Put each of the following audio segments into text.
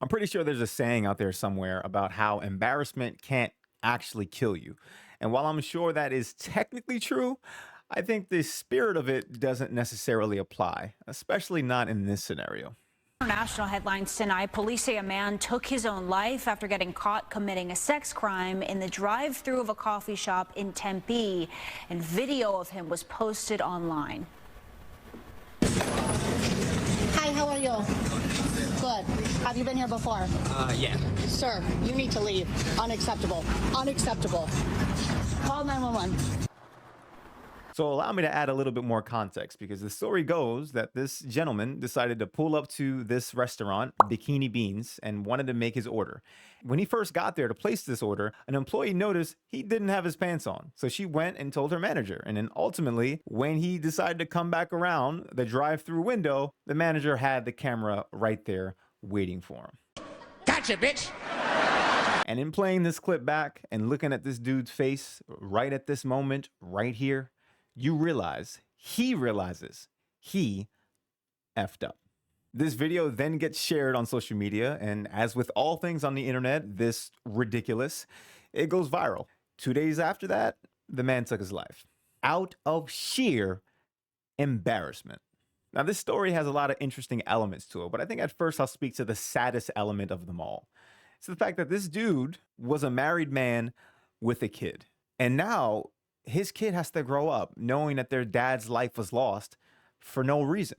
I'm pretty sure there's a saying out there somewhere about how embarrassment can't actually kill you. And while I'm sure that is technically true, I think the spirit of it doesn't necessarily apply, especially not in this scenario. International headlines tonight. Police say a man took his own life after getting caught committing a sex crime in the drive-thru of a coffee shop in Tempe, and video of him was posted online. Hi, how are you? Good. Have you been here before? Yeah. Sir, you need to leave. Unacceptable. Unacceptable. Call 911. So allow me to add a little bit more context because the story goes that this gentleman decided to pull up to this restaurant, Bikini Beans, and wanted to make his order. When he first got there to place this order, an employee noticed he didn't have his pants on. So she went and told her manager. And then ultimately, when he decided to come back around the drive-through window, the manager had the camera right there waiting for him. Gotcha, bitch. And in playing this clip back and looking at this dude's face right at this moment, right here, you realize he realizes he effed up. This video then gets shared on social media, and as with all things on the internet, this ridiculous, it goes viral. 2 days after that, the man took his life out of sheer embarrassment. Now, this story has a lot of interesting elements to it, but I think at first I'll speak to the saddest element of them all. It's the fact that this dude was a married man with a kid, and now his kid has to grow up knowing that their dad's life was lost for no reason.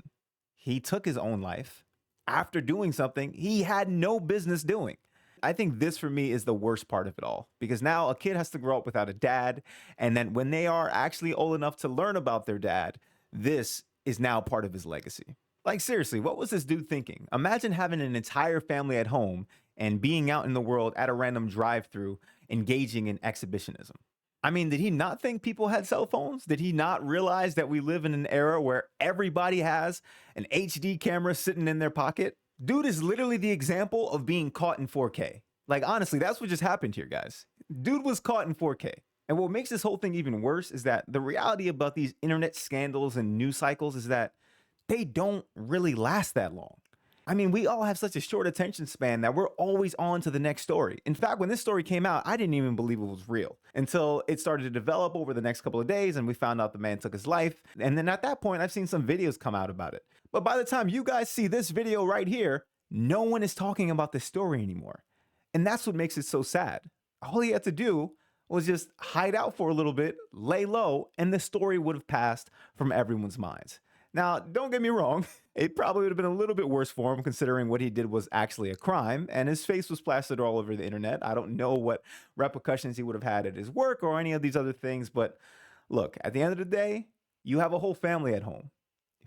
He took his own life after doing something he had no business doing. I think this for me is the worst part of it all, because now a kid has to grow up without a dad. And then when they are actually old enough to learn about their dad, this is now part of his legacy. Like, seriously, what was this dude thinking? Imagine having an entire family at home and being out in the world at a random drive-through engaging in exhibitionism. I mean, did he not think people had cell phones? Did he not realize that we live in an era where everybody has an HD camera sitting in their pocket? Dude is literally the example of being caught in 4K. Like, honestly, that's what just happened here, guys. Dude was caught in 4K. And what makes this whole thing even worse is that the reality about these internet scandals and news cycles is that they don't really last that long. I mean, we all have such a short attention span that we're always on to the next story. In fact, when this story came out, I didn't even believe it was real until it started to develop over the next couple of days and we found out the man took his life. And then at that point, I've seen some videos come out about it. But by the time you guys see this video right here, no one is talking about this story anymore. And that's what makes it so sad. All he had to do was just hide out for a little bit, lay low, and the story would have passed from everyone's minds. Now, don't get me wrong, it probably would have been a little bit worse for him considering what he did was actually a crime and his face was plastered all over the internet. I don't know what repercussions he would have had at his work or any of these other things, but look, at the end of the day, you have a whole family at home.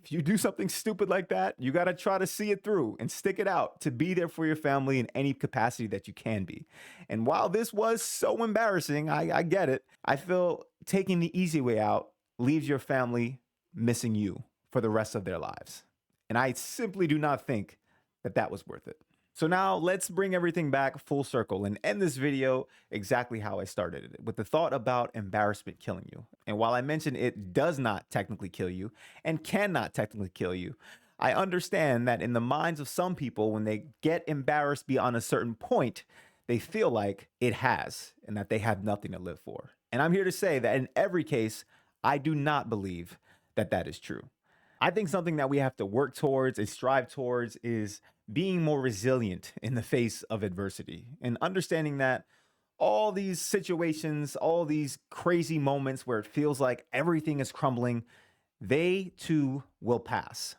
If you do something stupid like that, you got to try to see it through and stick it out to be there for your family in any capacity that you can be. And while this was so embarrassing, I get it. I feel taking the easy way out leaves your family missing you for the rest of their lives. And I simply do not think that that was worth it. So now let's bring everything back full circle and end this video exactly how I started it, with the thought about embarrassment killing you. And while I mentioned it does not technically kill you and cannot technically kill you, I understand that in the minds of some people, when they get embarrassed beyond a certain point, they feel like it has and that they have nothing to live for. And I'm here to say that in every case, I do not believe that that is true. I think something that we have to work towards and strive towards is being more resilient in the face of adversity and understanding that all these situations, all these crazy moments where it feels like everything is crumbling, they too will pass.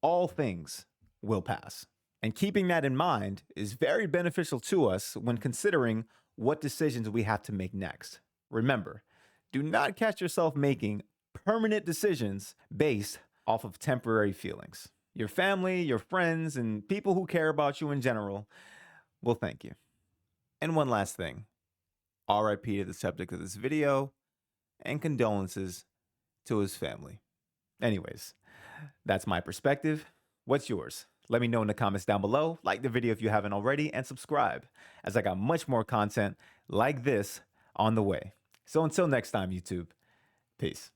All things will pass. And keeping that in mind is very beneficial to us when considering what decisions we have to make next. Remember, do not catch yourself making permanent decisions based off of temporary feelings. Your family, your friends, and people who care about you in general will thank you. And one last thing, RIP to the subject of this video and condolences to his family. Anyways, that's my perspective. What's yours? Let me know in the comments down below. Like the video if you haven't already and subscribe, as I got much more content like this on the way. So until next time, YouTube, peace.